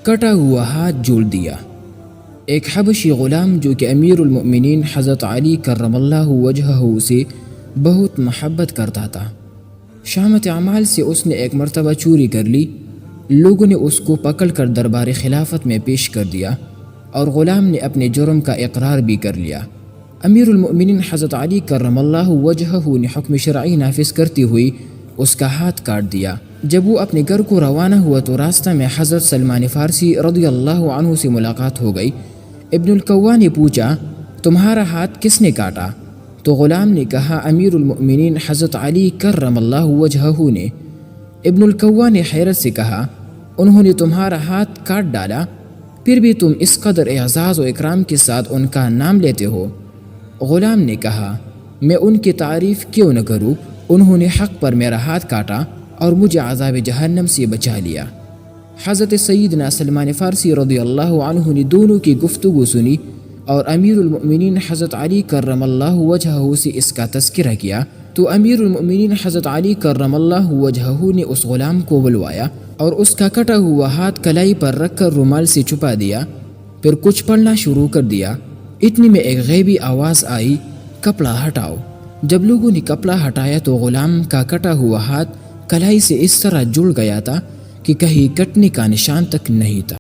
کٹا ہوا ہاتھ جوڑ دیا۔ ایک حبشی غلام جو کہ امیر المؤمنین حضرت علی کرم اللہ وجہہ سے بہت محبت کرتا تھا، شامت اعمال سے اس نے ایک مرتبہ چوری کر لی۔ لوگوں نے اس کو پکڑ کر دربار خلافت میں پیش کر دیا اور غلام نے اپنے جرم کا اقرار بھی کر لیا۔ امیر المؤمنین حضرت علی کرم اللہ وجہہ نے حکم شرعی نافذ کرتے ہوئے اس کا ہاتھ کاٹ دیا۔ جب وہ اپنے گھر کو روانہ ہوا تو راستہ میں حضرت سلمان فارسی رضی اللہ عنہ سے ملاقات ہو گئی۔ ابن الکوا نے پوچھا، تمہارا ہاتھ کس نے کاٹا؟ تو غلام نے کہا، امیر المؤمنین حضرت علی کرم اللہ وجہہ نے۔ ابن الکوا نے حیرت سے کہا، انہوں نے تمہارا ہاتھ کاٹ ڈالا، پھر بھی تم اس قدر اعزاز و اکرام کے ساتھ ان کا نام لیتے ہو؟ غلام نے کہا، میں ان کی تعریف کیوں نہ کروں، انہوں نے حق پر میرا ہاتھ کاٹا اور مجھے عذاب جہنم سے بچا لیا۔ حضرت سیدنا سلمان فارسی رضی اللہ عنہ نے دونوں کی گفتگو سنی اور امیر المؤمنین حضرت علی کرم اللہ وجہہ سے اس کا تذکرہ کیا تو امیر المؤمنین حضرت علی کرم اللہ وجہہ نے اس غلام کو بلوایا اور اس کا کٹا ہوا ہاتھ کلائی پر رکھ کر رومال سے چھپا دیا، پھر کچھ پڑھنا شروع کر دیا۔ اتنی میں ایک غیبی آواز آئی، کپڑا ہٹاؤ۔ جب لوگوں نے کپڑا ہٹایا تو غلام کا کٹا ہوا ہاتھ کلائی سے اس طرح جڑ گیا تھا کہ کہیں کٹنے کا نشان تک نہیں تھا۔